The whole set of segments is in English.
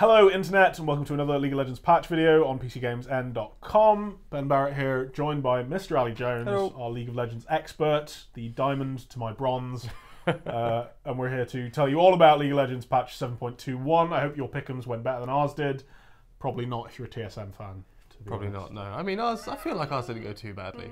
Hello Internet and welcome to another League of Legends patch video on PCGamesN.com. Ben Barrett here, joined by Mr. Ali Jones, Hello. our League of Legends expert, the diamond to my bronze. And we're here to tell you all about League of Legends patch 7.21. I hope your pick'ems went better than ours did. Probably not if you're a TSM fan. Probably not, no. I mean, I feel like ours didn't go too badly.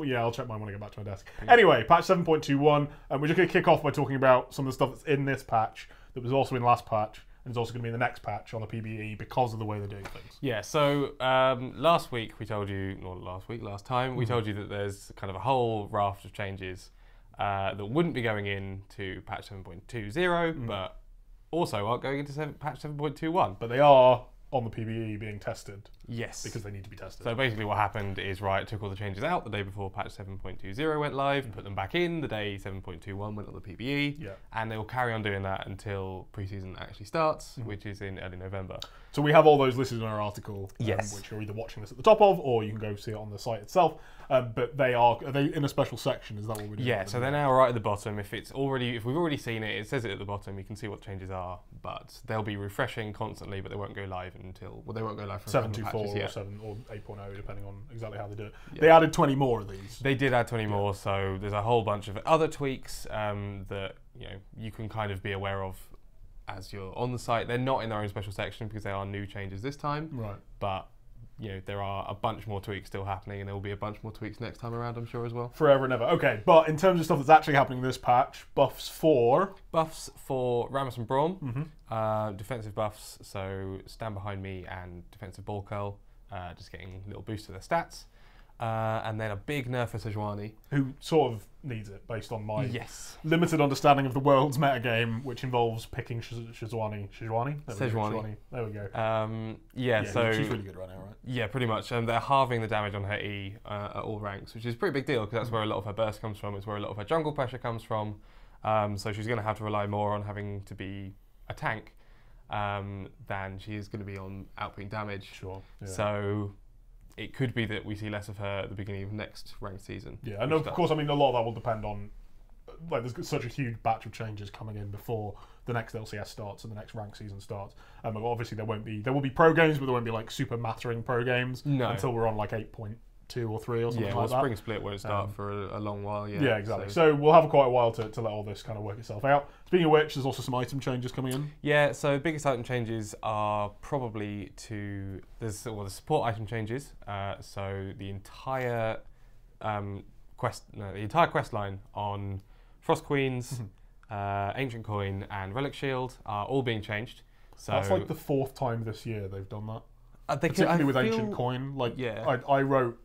Yeah, I'll check mine when I get back to my desk. Anyway, patch 7.21, and we're just going to kick off by talking about some of the stuff that's in this patch that was also in last patch, and is also going to be in the next patch on the PBE because of the way they're doing things. Yeah, so last week we told you, not last time, we told you that there's kind of a whole raft of changes that wouldn't be going into patch 7.20, but also aren't going into patch 7.21. But they are on the PBE being tested. Yes. Because they need to be tested. So basically what happened is Riot took all the changes out the day before patch 7.20 went live, put them back in the day 7.21 went on the PBE, and they will carry on doing that until preseason actually starts, which is in early November. So we have all those listed in our article, yes, which you're either watching this at the top of, or you can go see it on the site itself. But are they in a special section? Is that what we're doing? Yeah, so they're now right at the bottom. If we've already seen it, it says it at the bottom. You can see what changes are, but they'll be refreshing constantly. But they won't go live until they won't go live for 7.24 or 7 or 8.0, depending on exactly how they do it. Yeah. They added 20 more of these. They did add 20 more, so there's a whole bunch of other tweaks that you can kind of be aware of as you're on the site. They're not in their own special section because they are new changes this time. Right. But there are a bunch more tweaks still happening, and there will be a bunch more tweaks next time around, I'm sure, as well. Forever and ever. Okay, but in terms of stuff that's actually happening in this patch, buffs for Rammus and Braum, defensive buffs, so Stand Behind Me and defensive ball curl, just getting a little boost to their stats. And then a big nerf for Sejuani. Who sort of needs it, based on my limited understanding of the world's metagame, which involves picking Sejuani. Sejuani. There we go. So she's really good right now, right? Yeah, pretty much. And they're halving the damage on her E at all ranks, which is a pretty big deal, because that's where a lot of her burst comes from. It's where a lot of her jungle pressure comes from. So she's going to have to rely more on having to be a tank than she is going to be on outputting damage. Sure. Yeah. So it could be that we see less of her at the beginning of next ranked season. Yeah, and of course, I mean, a lot of that will depend on, like, there's such a huge batch of changes coming in before the next LCS starts and the next ranked season starts. Obviously, there will be pro games, but there won't be like super mattering pro games until we're on like 8.2 or 3 or something like that. Spring Split won't start for a long while. Yeah, exactly. So we'll have quite a while to let all this kind of work itself out. Speaking of which, there's also some item changes coming in. Yeah, so biggest item changes are probably the support item changes. So the entire quest line on Frost Queens, Ancient Coin, and Relic Shield are all being changed. So that's like the 4th time this year they've done that. Particularly with Ancient Coin. Like, I wrote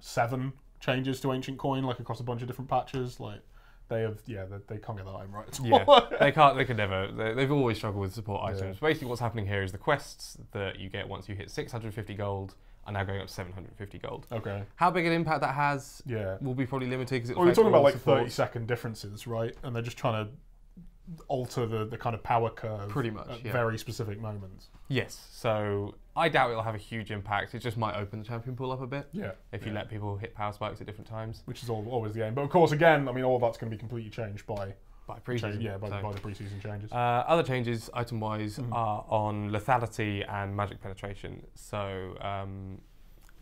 7 changes to Ancient Coin, like across a bunch of different patches. Like, they can't get that item right at all. Yeah, they could never. They've always struggled with support items. Basically, what's happening here is the quests that you get once you hit 650 gold are now going up to 750 gold. Okay. How big an impact that has will be probably limited, because we're talking about like 30-second differences, right? And they're just trying to alter the kind of power curve pretty much at very specific moments. Yes, so I doubt it'll have a huge impact. It just might open the champion pool up a bit. Yeah. If you let people hit power spikes at different times. Which is always the aim. But of course, again, I mean, all that's going to be completely changed by preseason. By the preseason changes. Other changes, item-wise, are on lethality and magic penetration. So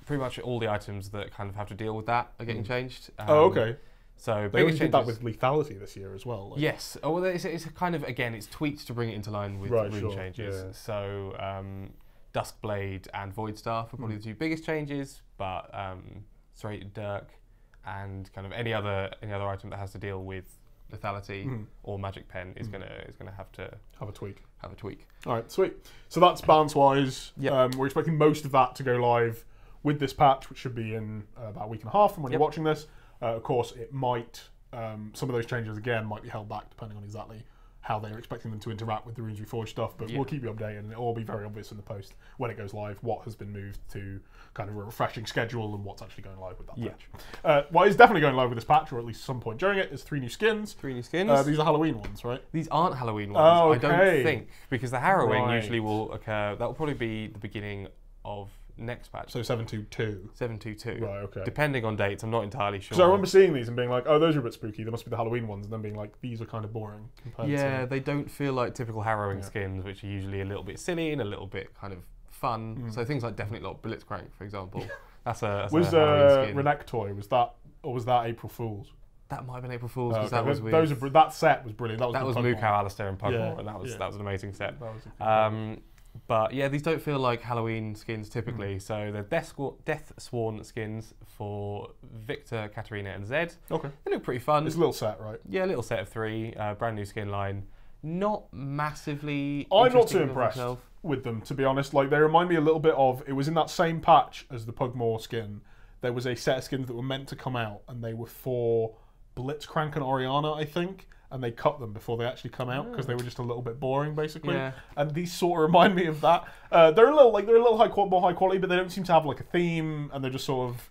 pretty much all the items that kind of have to deal with that are getting changed. Okay. So they already did that with lethality this year as well. Like. Yes. Oh, well, it's a kind of, again, it's tweaked to bring it into line with rune changes. Yeah. So Duskblade and Void Staff are probably the 2 biggest changes, but Serrated Dirk and kind of any other item that has to deal with lethality or magic pen is gonna have to have a tweak. All right, sweet. So that's balance wise. We're expecting most of that to go live with this patch, which should be in about a week and a half from when you're watching this. Of course, it might, some of those changes again might be held back depending on exactly how they're expecting them to interact with the Runes Reforged stuff, but we'll keep you updated, and it'll all be very obvious in the post when it goes live what has been moved to kind of a refreshing schedule and what's actually going live with that patch. What is definitely going live with this patch, or at least some point during it, is 3 new skins. 3 new skins. These are Halloween ones, right? These aren't Halloween ones, I don't think, because the harrowing usually will occur. That will probably be the beginning of next patch. So 722. 722. Right, okay. Depending on dates, I'm not entirely sure. Because I remember seeing these and being like, oh, those are a bit spooky. They must be the Halloween ones. And then being like, these are kind of boring. Yeah, they don't feel like typical harrowing skins, which are usually a little bit silly and a little bit kind of fun. So things like definitely not Blitzcrank, for example. That's a was Halloween skin. Renektoy, was that April Fool's? That might have been April Fool's because okay. that was with... that set was brilliant. That was Mukau, Alistair and Pugmore, and that was an amazing set. But yeah, these don't feel like Halloween skins typically. So they're Death Sworn skins for Victor, Katarina, and Zed. Okay. They look pretty fun. It's a little set, right? Yeah, a little set of 3. Brand new skin line. Not massively. I'm not too impressed with them, to be honest. Like, they remind me a little bit of. It was in that same patch as the Pugmore skin. There was a set of skins that were meant to come out, and they were for Blitzcrank and Oriana, I think. And they cut them before they actually come out because they were just a little bit boring, basically. Yeah. And these sort of remind me of that. They're a little more high quality, but they don't seem to have like a theme, and they're just sort of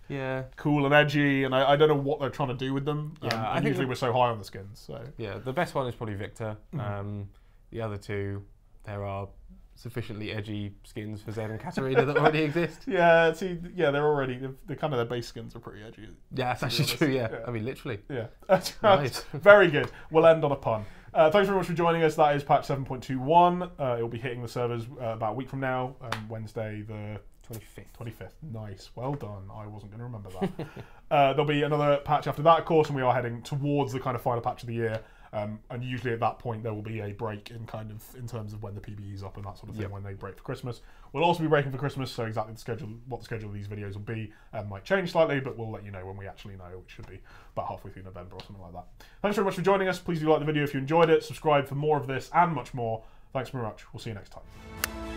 cool and edgy. And I don't know what they're trying to do with them. Yeah, and usually we're so high on the skins. So yeah, the best one is probably Victor. The other two, there are sufficiently edgy skins for Zed and Katarina that already exist. Yeah, they're already the kind of their base skins are pretty edgy. Yeah, that's actually true. Yeah. I mean, literally. Yeah, nice. Very good. We'll end on a pun. Thanks very much for joining us. That is patch 7.21. It'll be hitting the servers about a week from now, Wednesday the 25th. Nice. Well done. I wasn't going to remember that. There'll be another patch after that, of course, and we are heading towards the kind of final patch of the year. And usually at that point there will be a break in terms of when the PBE is up and that sort of thing, when they break for Christmas. We'll also be breaking for Christmas, so exactly what the schedule of these videos will be might change slightly, but we'll let you know when we actually know, which should be about halfway through November or something like that. Thanks very much for joining us. Please do like the video if you enjoyed it, subscribe for more of this and much more. Thanks very much. We'll see you next time.